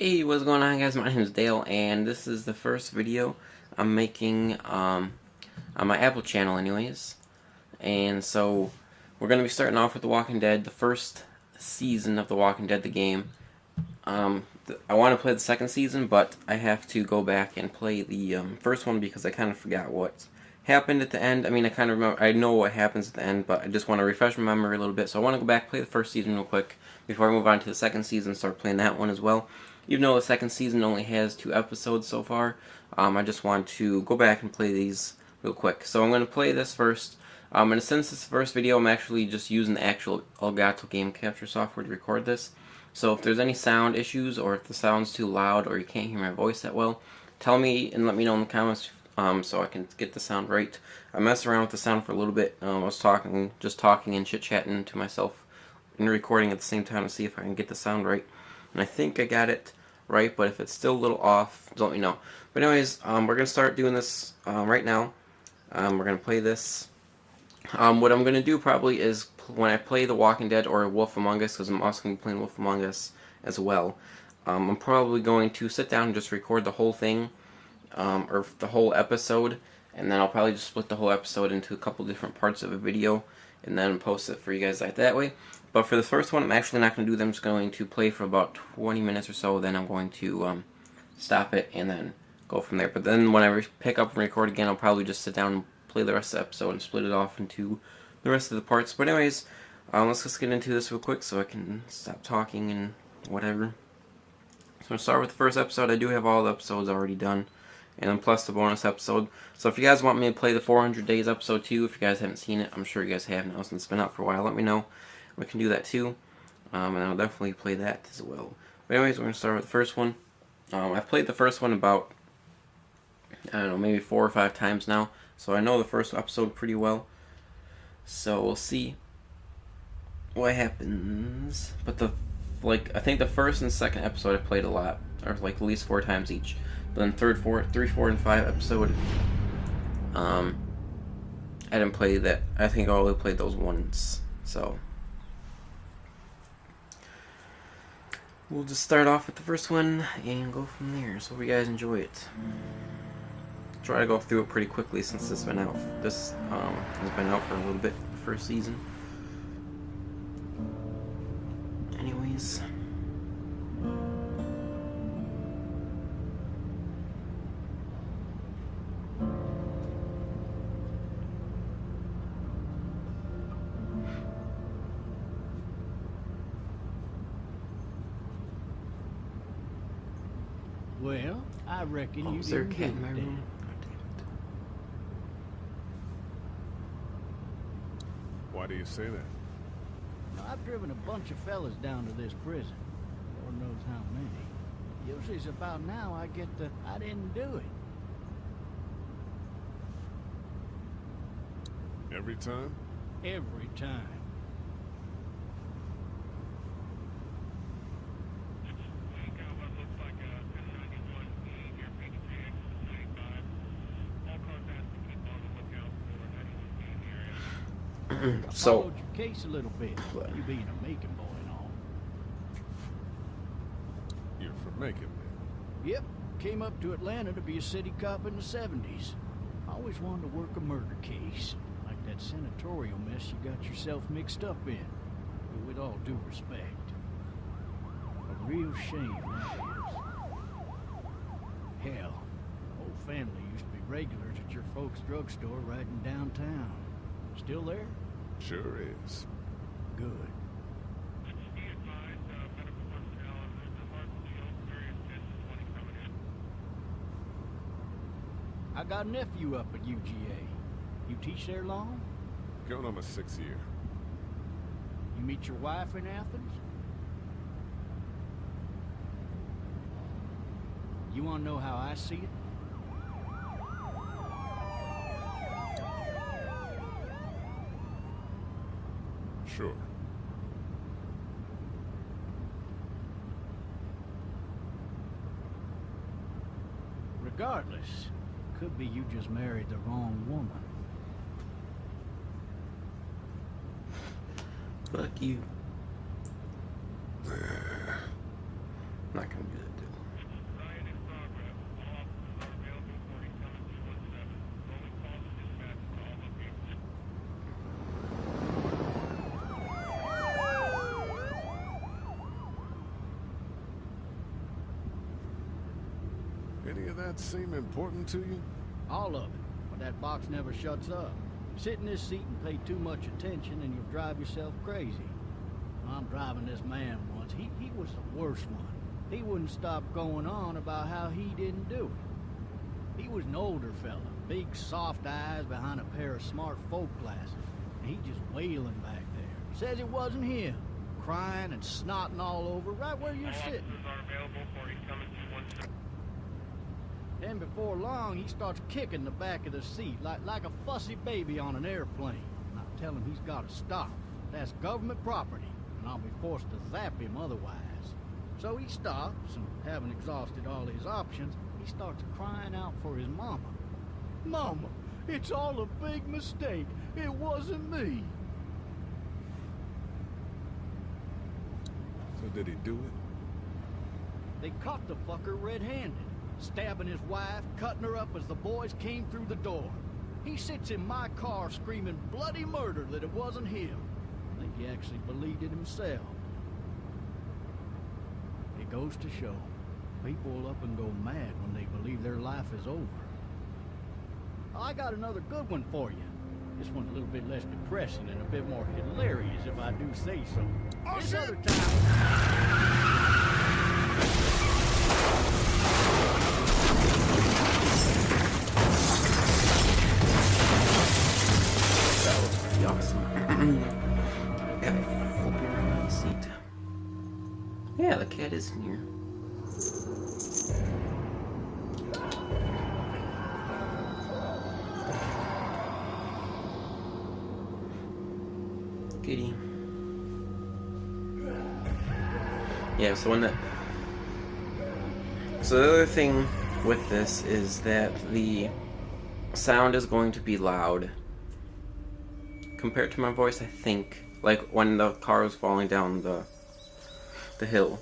Hey, what's going on, guys? My name is Dale, and this is the first video I'm making on my Apple channel anyways. And so we're going to be starting off with The Walking Dead, the first season of The Walking Dead, the game. I want to play the second season, but I have to go back and play the first one because I kind of forgot what happened at the end. I mean, I kind of remember, I know what happens at the end, but I just want to refresh my memory a little bit. So I want to go back and play the first season real quick before I move on to the second season and start playing that one as well. Even though the second season only has 2 episodes so far, I just want to go back and play these real quick. So I'm going to play this first. And since it's the first video, I'm actually just using the actual Elgato game capture software to record this. So if there's any sound issues, or if the sound's too loud, or you can't hear my voice that well, tell me and let me know in the comments so I can get the sound right. I messed around with the sound for a little bit. I was just talking and chit-chatting to myself and recording at the same time to see if I can get the sound right. And I think I got it right, but if it's still a little off, let me know. But anyways, we're going to start doing this right now. We're going to play this. What I'm going to do probably is when I play The Walking Dead or Wolf Among Us, because I'm also going to be playing Wolf Among Us as well, I'm probably going to sit down and just record the whole thing, or the whole episode, and then I'll probably just split the whole episode into a couple different parts of a video, and then post it for you guys like that way. But for the first one, I'm actually not going to do that. I'm just going to play for about 20 minutes or so, then I'm going to stop it and then go from there. But then when I pick up and record again, I'll probably just sit down and play the rest of the episode and split it off into the rest of the parts. But anyways, let's just get into this real quick so I can stop talking and whatever. So I'm going to start with the first episode. I do have all the episodes already done, and then plus the bonus episode. So if you guys want me to play the 400 Days episode too, if you guys haven't seen it, I'm sure you guys have now since it's been out for a while, let me know. We can do that too, and I'll definitely play that as well. But anyways, we're going to start with the first one. I've played the first one about, I don't know, maybe 4 or 5 times now, so I know the first episode pretty well. So we'll see what happens. But I think the first and second episode I played a lot, or like at least 4 times each. But then 3, 4, and 5 episode, I didn't play that. I think I only played those once. So we'll just start off with the first one and go from there. So hope you guys enjoy it. Try to go through it pretty quickly since it's been out. This has been out for a little bit, the first season. Anyways. Well, I reckon you Is there a didn't cat get in my it. room? Why do you say that? Now, I've driven a bunch of fellas down to this prison. Lord knows how many. Usually it's about now I get the I didn't do it. Every time? Every time. I So followed your case a little bit. You being a Macon boy and all. You're from Macon, then. Yep. Came up to Atlanta to be a city cop in the 70s. Always wanted to work a murder case. Like that senatorial mess you got yourself mixed up in. But with all due respect. A real shame, that is. Hell, whole family used to be regulars at your folks' drugstore right in downtown. Still there? Sure is. Good. I got a nephew up at UGA. You teach there long? Going on my 6th year. You meet your wife in Athens? You want to know how I see it? Sure. Regardless, could be you just married the wrong woman. Fuck you. I'm not gonna do that, dude. Any of that seem important to you? All of it. But that box never shuts up. Sit in this seat and pay too much attention and you'll drive yourself crazy. I'm driving this man once. He was the worst one. He wouldn't stop going on about how he didn't do it. He was an older fella, big soft eyes behind a pair of smart folk glasses. And he just wailing back there. Says it wasn't him. Crying and snotting all over right where you're sitting. Then before long, he starts kicking the back of the seat like a fussy baby on an airplane. And I tell him he's got to stop. That's government property, and I'll be forced to zap him otherwise. So he stops, and having exhausted all his options, he starts crying out for his mama. Mama, it's all a big mistake. It wasn't me. So did he do it? They caught the fucker red-handed, stabbing his wife, cutting her up as the boys came through the door. He sits in my car screaming bloody murder that it wasn't him. I think he actually believed it himself. It goes to show, people will up and go mad when they believe their life is over. I got another good one for you. This one's a little bit less depressing and a bit more hilarious if I do say so. Oh, This shit! other time... That was pretty awesome. Okay, flipping around the seat. Yeah, the cat is in here. Kitty. Yeah, so the other thing with this is that the sound is going to be loud compared to my voice, I think. Like when the car was falling down the hill,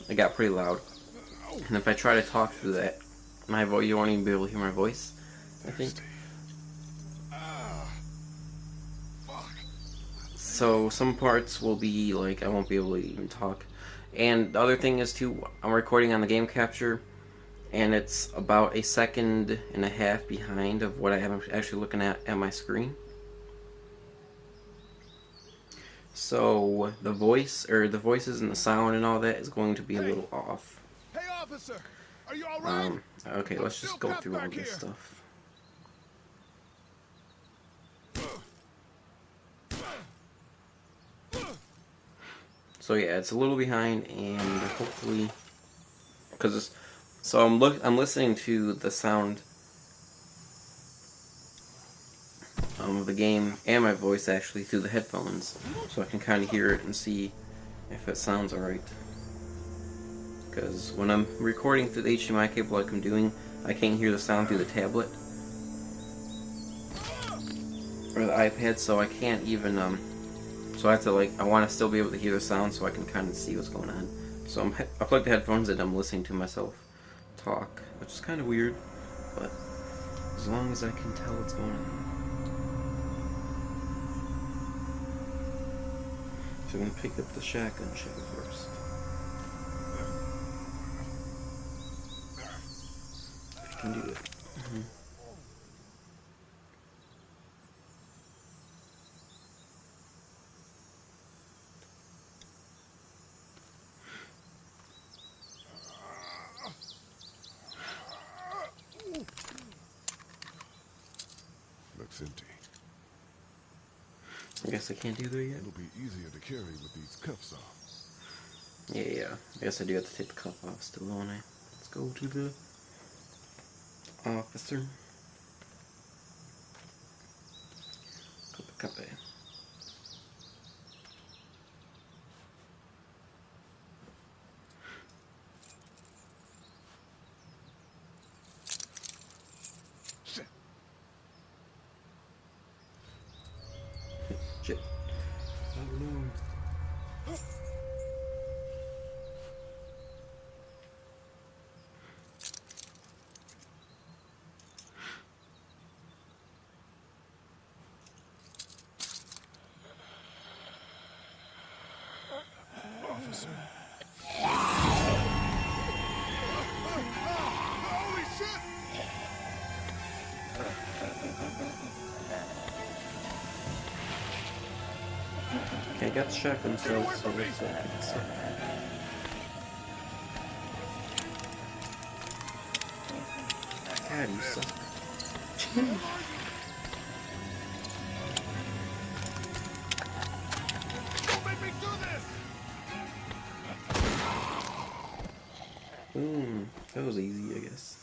it got pretty loud. And if I try to talk through that, my voice, you won't even be able to hear my voice, I think. So some parts will be like I won't be able to even talk. And the other thing is too, I'm recording on the game capture, and it's about 1.5 seconds behind of what I am actually looking at my screen. So the voices and the sound and all that is going to be a little off. Hey, officer! Are you alright? Okay, let's just go through all this stuff. So yeah, it's a little behind, and hopefully, I'm listening to the sound of the game and my voice actually through the headphones, so I can kind of hear it and see if it sounds alright. Because when I'm recording through the HDMI cable like I'm doing, I can't hear the sound through the tablet or the iPad, so I can't even so I have to I want to still be able to hear the sound so I can kind of see what's going on. So I plug the headphones in and I'm listening to myself talk, which is kind of weird, but as long as I can tell what's going on. So I'm going to pick up the shotgun shell first. If you can do it. Looks empty. I guess I can't do that yet. It'll be easier to carry with these cuffs off. Yeah. I guess I do have to take the cuff off still, don't I? Let's go to the officer. Copy. Shit. Oh no. got the shotgun, so it's so. God, you suck. Don't make me do this! Boom. That was easy, I guess.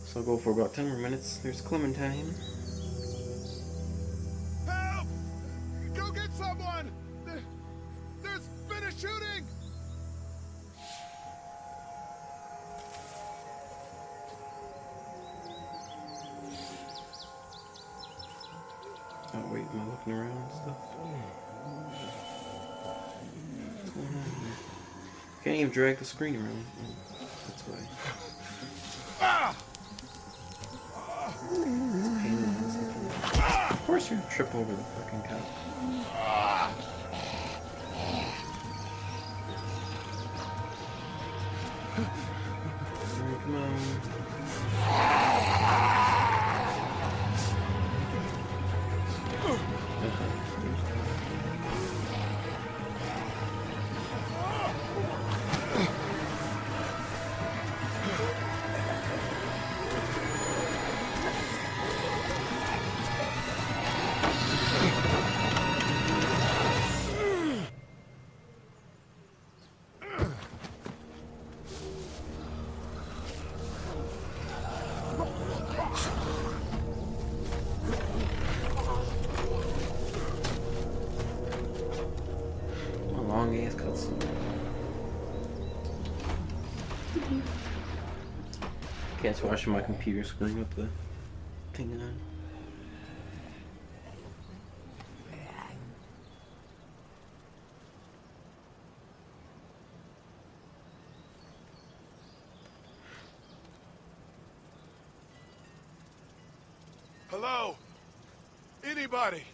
So I'll go for about 10 more minutes. There's Clementine. Help! Go get someone! There's been a shooting! Oh wait, am I looking around and stuff? What's going on here? Can't even drag the screen around. Oh, that's why. Ah! Of course you're gonna trip over the fucking cop. Alright, come on. A long ass cutscene. Cat's watching my computer screen with the thing on. Hello? Anybody?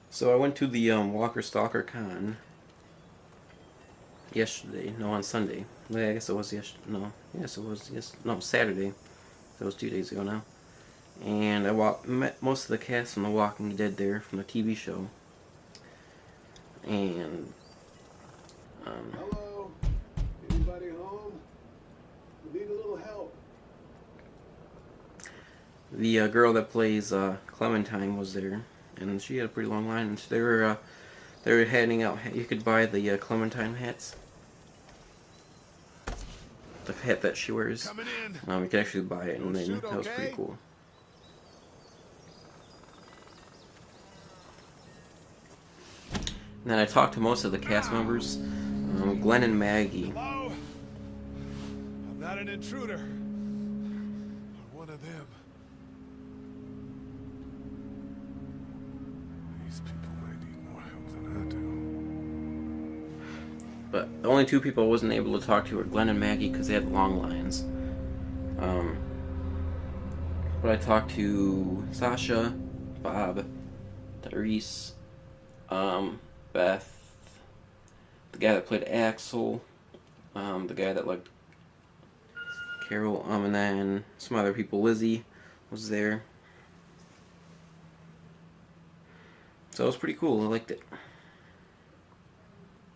So I went to the Walker Stalker Con yesterday. No, on Sunday. Yeah, I guess it was yesterday. No, yes, it was Saturday. That was 2 days ago now. And I met most of the cast from The Walking Dead there from the TV show. And Hello? Anybody home? We need a little help. the girl that plays Clementine was there, and she had a pretty long line. And they were handing out. You could buy the Clementine hats, the hat that she wears. Coming in. You could actually buy it, and then Shoot, that was pretty okay? cool. And then I talked to most of the cast members, Glenn and Maggie. Hello? I'm not an intruder. I'm one of them. These people might need more help than I do. But the only two people I wasn't able to talk to were Glenn and Maggie because they had long lines. But I talked to Sasha, Bob, Tyrese, Beth, the guy that played Axel, the guy that liked Carol, and then some other people. Lizzie was there. So it was pretty cool. I liked it.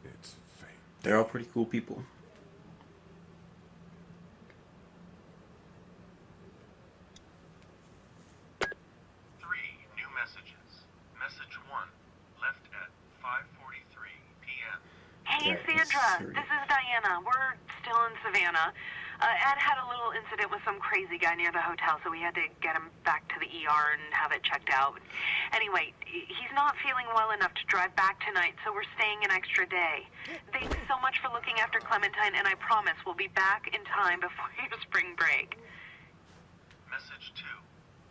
It's fate. They're all pretty cool people. New messages. Message 1, left at 5:43 p.m. Hey, Right, Sandra, this is Diana. We're still in Savannah. Ed had a little incident with some crazy guy near the hotel, so we had to get him back to the ER and have it checked out. Anyway, he's not feeling well enough to drive back tonight, so we're staying an extra day. Thanks so much for looking after Clementine, and I promise we'll be back in time before your spring break. Message 2,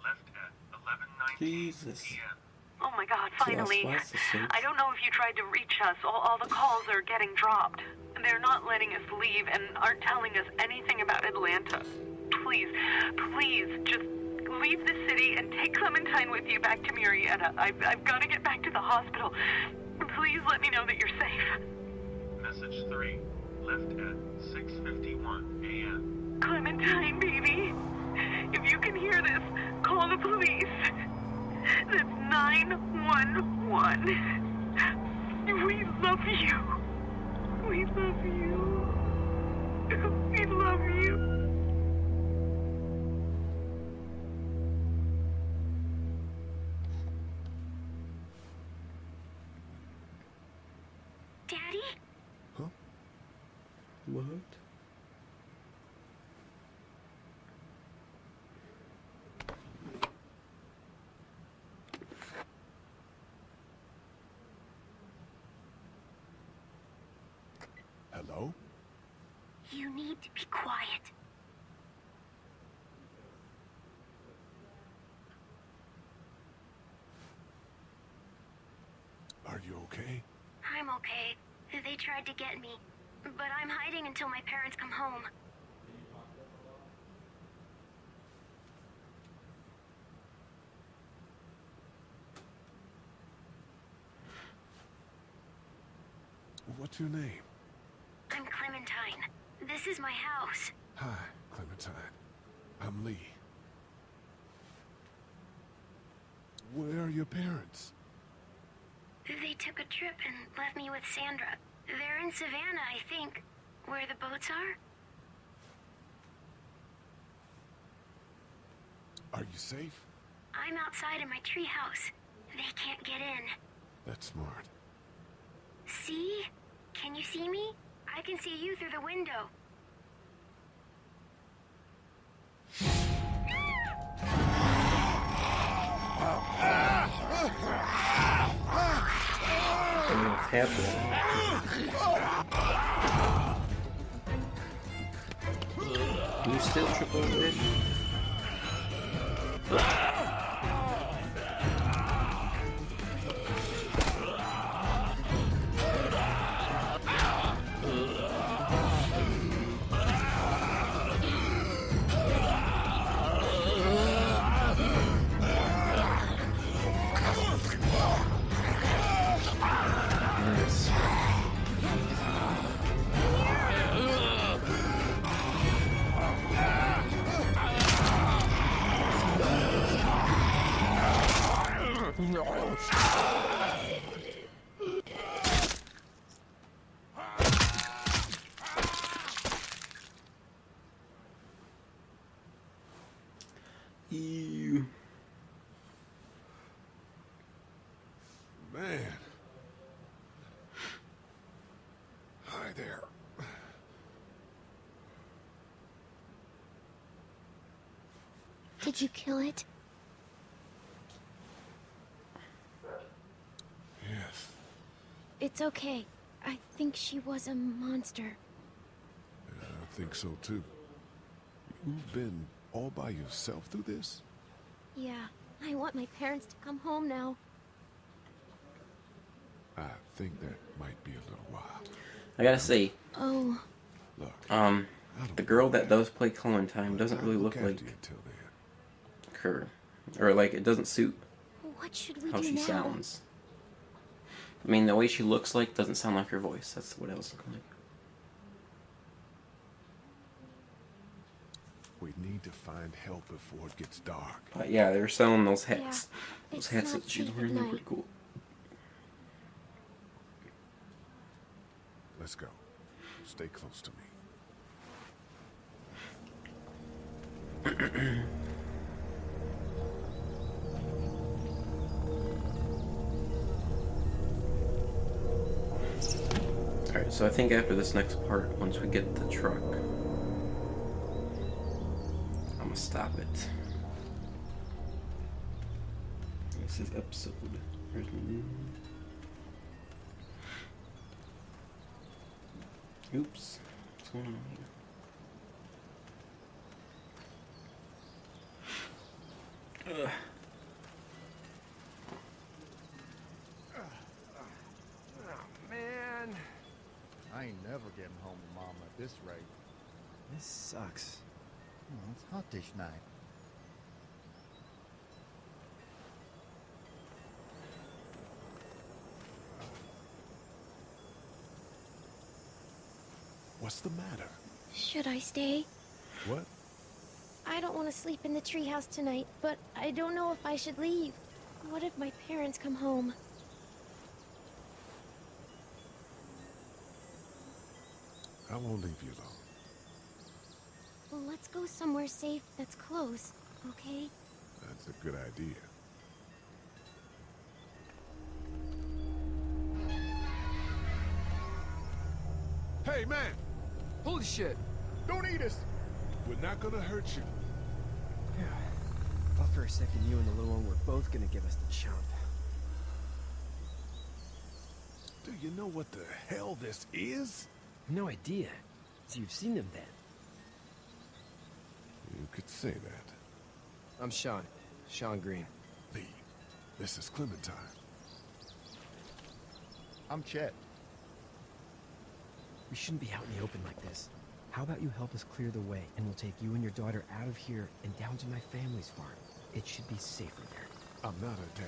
left at 11:19 Jesus. p.m. Oh my God, finally. Lost the sense. I don't know if you tried to reach us. All the calls are getting dropped. They're not letting us leave and aren't telling us anything about Atlanta. Please, just leave the city and take Clementine with you back to Murrieta. I've got to get back to the hospital. Please let me know that you're safe. Message 3, left at 6:51 a.m. Clementine, baby. If you can hear this, call the police. That's 911. We love you. We love you. We love you. Daddy? What? Hello? You need to be quiet. Are you okay? I'm okay. They tried to get me, but I'm hiding until my parents come home. What's your name? I'm Clementine. This is my house. Hi, Clementine. I'm Lee. Where are your parents? They took a trip and left me with Sandra. They're in Savannah, I think, where the boats are. Are you safe? I'm outside in my treehouse. They can't get in. That's smart. See? Can you see me? I can see you through the window. What's happening? You still trip over this? Ew. Man. Hi there. Did you kill it? Yes. It's okay. I think she was a monster. I think so too. You've been all by yourself through this? Yeah, I want my parents to come home now. I think that might be a little while. I gotta say, Oh, Look, the girl that does play Clementine doesn't really look after like you until then. her, or like it doesn't suit what should we how do she now? sounds. I mean, the way she looks like doesn't sound like her voice. That's what I was looking like. We need to find help before it gets dark. But yeah, they were selling those hats. Yeah, Those it's hats not that she's safe at wearing, they were night. cool. Let's go. Stay close to me. Alright, so I think after this next part, once we get the truck, I'm gonna stop it. This is episode. Where's my name? Oops. What's going on here? Ugh. Man, I ain't never getting home to Mom at this rate. This sucks. Oh, it's hot this night. What's the matter? Should I stay? What? I don't want to sleep in the treehouse tonight, but I don't know if I should leave. What if my parents come home? I won't leave you alone. Well, let's go somewhere safe that's close, okay? That's a good idea. Hey, man! Holy shit! Don't eat us! We're not gonna hurt you. Yeah. Thought for a second you and the little one were both gonna give us the chomp. Do you know what the hell this is? No idea. So you've seen them then? You could say that. I'm Sean. Sean Green. Lee, this is Clementine. I'm Chet. We shouldn't be out in the open like this. How about you help us clear the way, and we'll take you and your daughter out of here and down to my family's farm. It should be safer there. I'm not her dad.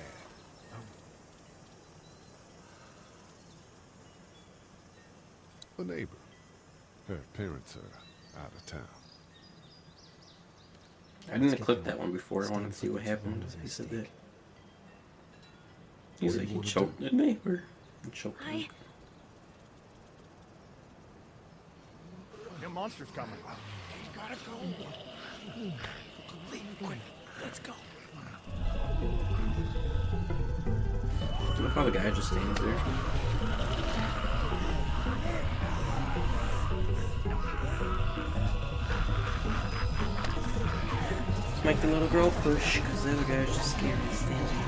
I'm a neighbor. Her parents are out of town. I didn't click that one before. I wanted to see what happened. He said that. He's like, he choked the neighbor. He choked him. Hi. Them monsters coming. Gotta go. Leave, quick. Let's go. Look how the guy just stands there. Let's make the little girl push, because the other guy's just scared and standing there.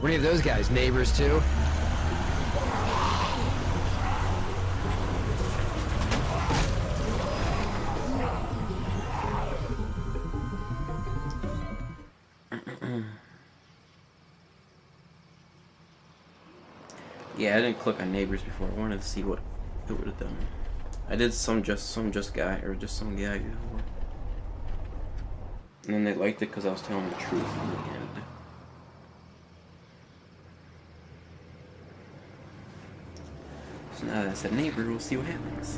Were any of those guys neighbors too? Yeah, I didn't click on neighbors before. I wanted to see what it would have done. I did some guy or just some guy before, and then they liked it because I was telling the truth in the end. So now that I said neighbor, we'll see what happens.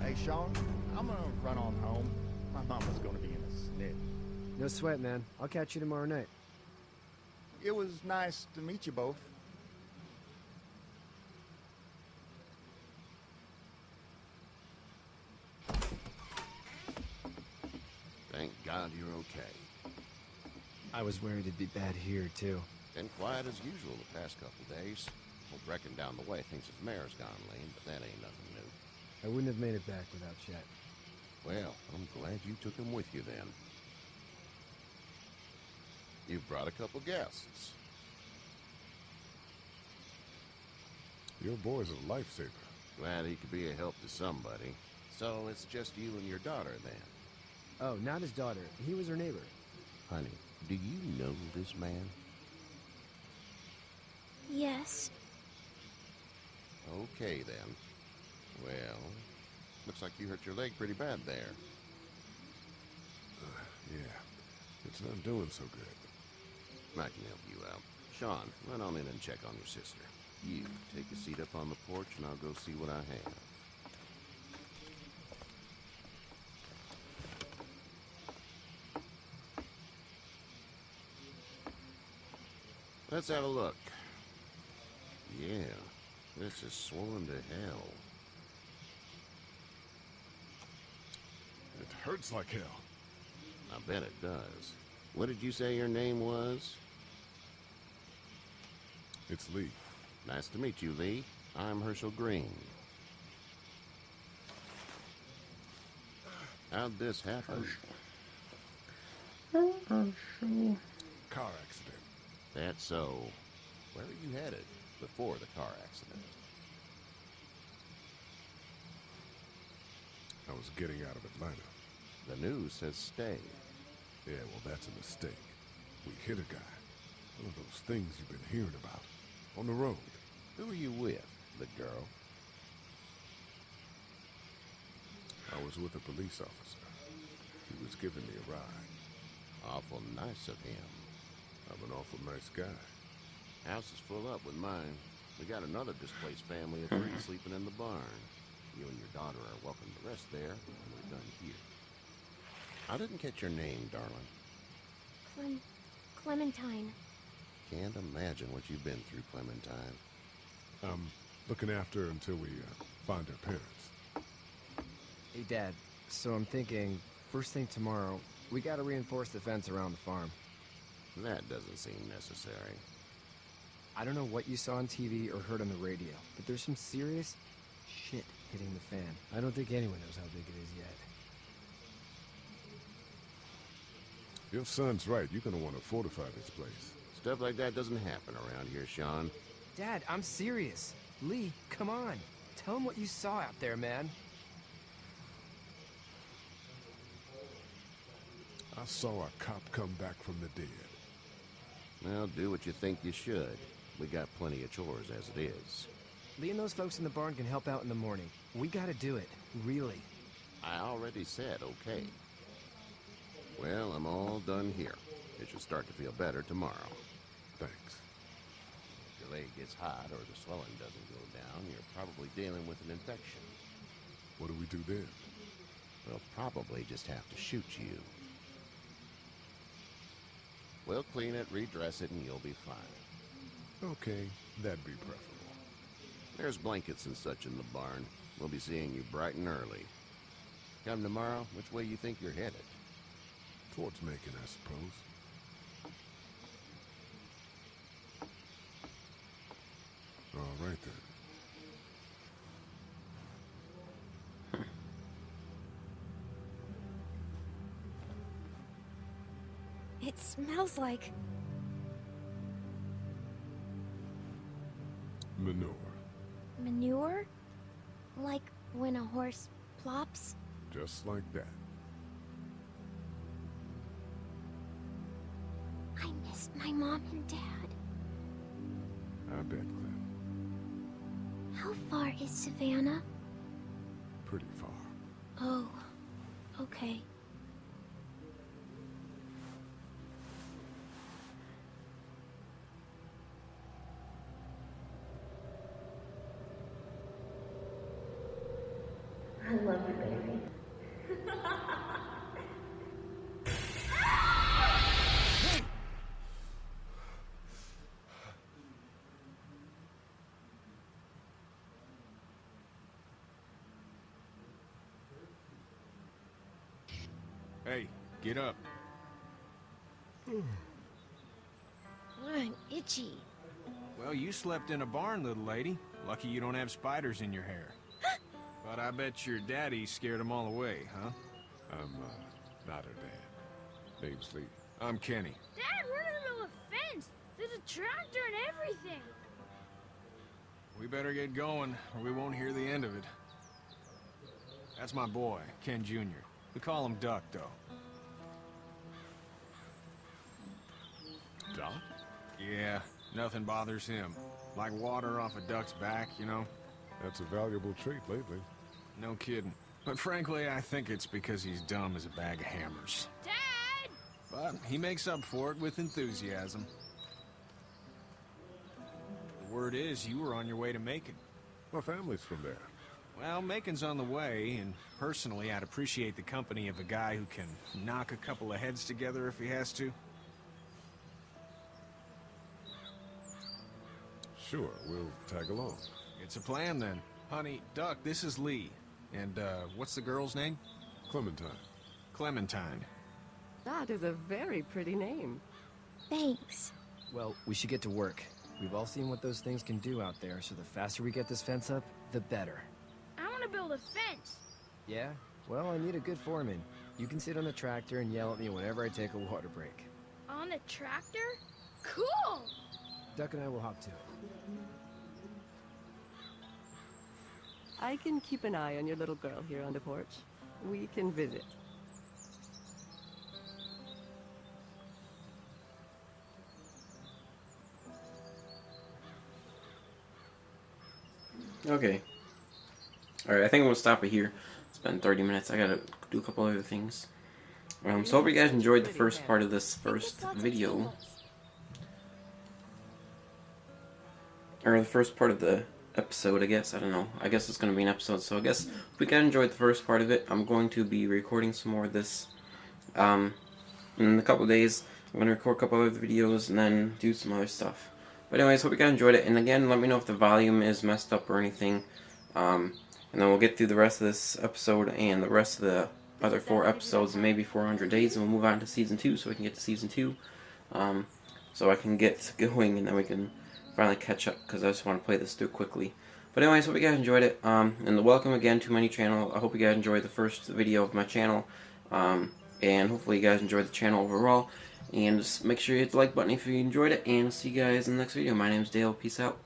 Hey, Sean, I'm gonna run on home. My mama's gonna be in a snit. No sweat, man. I'll catch you tomorrow night. It was nice to meet you both. Thank God you're okay. I was worried it'd be bad here, too. Been quiet as usual the past couple days. Well, Brecken down the way thinks his mare's gone lame, but that ain't nothing new. I wouldn't have made it back without Chet. Well, I'm glad you took him with you then. You've brought a couple guests. Your boy's a lifesaver. Glad he could be a help to somebody. So it's just you and your daughter then? Oh, not his daughter. He was her neighbor. Honey, do you know this man? Yes. Okay then. Well, looks like you hurt your leg pretty bad there. Yeah, it's not doing so good. I can help you out. Sean, run on in and check on your sister. You, take a seat up on the porch and I'll go see what I have. Let's have a look. Yeah, this is swollen to hell. It hurts like hell. I bet it does. What did you say your name was? It's Lee. Nice to meet you, Lee. I'm Herschel Green. How'd this happen? Car accident. That's so. Where were you headed before the car accident? I was getting out of Atlanta. The news says stay. Yeah, well, that's a mistake. We hit a guy. One of those things you've been hearing about. On the road. Who are you with, the girl? I was with a police officer. He was giving me a ride. Awful nice of him. I'm an awful nice guy. House is full up with mine. We got another displaced family of 3 sleeping in the barn. You and your daughter are welcome to rest there when we're done here. I didn't catch your name, darling. Clementine. Can't imagine what you've been through, Clementine. I'm looking after her until we find her parents. Hey, Dad. So I'm thinking, first thing tomorrow, we gotta reinforce the fence around the farm. That doesn't seem necessary. I don't know what you saw on TV or heard on the radio, but there's some serious shit hitting the fan. I don't think anyone knows how big it is yet. Your son's right. You're gonna want to fortify this place. Stuff like that doesn't happen around here, Sean. Dad, I'm serious. Lee, come on. Tell him what you saw out there, man. I saw a cop come back from the dead. Well, do what you think you should. We got plenty of chores as it is. Lee and those folks in the barn can help out in the morning. We gotta do it. Really. I already said okay. Well, I'm all done here. It should start to feel better tomorrow. Thanks. If your leg gets hot or the swelling doesn't go down, you're probably dealing with an infection. What do we do then? We'll probably just have to shoot you. We'll clean it, redress it, and you'll be fine. Okay, that'd be preferable. There's blankets and such in the barn. We'll be seeing you bright and early. Come tomorrow, which way you think you're headed? Towards Macon, I suppose. All right, then. It smells like... Manure. manure? Like when a horse plops? Just like that. I missed my mom and dad. I bet, Clem. How far is Savannah? Pretty far. Oh, okay. I love you, baby. Hey, get up. I'm itchy. Well, you slept in a barn, little lady. Lucky you don't have spiders in your hair. But I bet your daddy scared them all away, huh? I'm, not her dad. Name's Lee. I'm Kenny. Dad, we're in the middle of a fence. There's a tractor and everything. We better get going, or we won't hear the end of it. That's my boy, Ken Jr. We call him Duck, though. Doc? Yeah, nothing bothers him. Like water off a duck's back, you know? That's a valuable trait lately. No kidding. But frankly, I think it's because he's dumb as a bag of hammers. Dad! But he makes up for it with enthusiasm. The word is you were on your way to Macon. My family's from there. Well, Macon's on the way, and personally, I'd appreciate the company of a guy who can knock a couple of heads together if he has to. Sure, we'll tag along. It's a plan, then. Honey, Duck, this is Lee. And, what's the girl's name? Clementine. Clementine. That is a very pretty name. Thanks. Well, we should get to work. We've all seen what those things can do out there, so the faster we get this fence up, the better. I want to build a fence. Yeah? Well, I need a good foreman. You can sit on the tractor and yell at me whenever I take a water break. On a tractor? Cool! Duck and I will hop to it. I can keep an eye on your little girl here on the porch. We can visit. Okay. Alright, I think I'm gonna stop it here. It's been 30 minutes. I gotta do a couple other things. So hope you guys enjoyed the first part of this first video. Or the first part of the episode, I guess. I don't know. I guess it's gonna be an episode. So I guess if we guys enjoyed the first part of it, I'm going to be recording some more of this in a couple of days. I'm gonna record a couple other videos and then do some other stuff. But anyways, hope you guys enjoyed it. And again, let me know if the volume is messed up or anything. And then we'll get through the rest of this episode and the rest of the other 4 episodes, and maybe 400 days, and we'll move on to Season 2 so we can get to Season 2. So I can get going, and then we can finally catch up, because I just want to play this through quickly. But anyways, hope you guys enjoyed it, and welcome again to my new channel. I hope you guys enjoyed the first video of my channel, and hopefully you guys enjoyed the channel overall. And just make sure you hit the like button if you enjoyed it, and see you guys in the next video. My name's Dale. Peace out.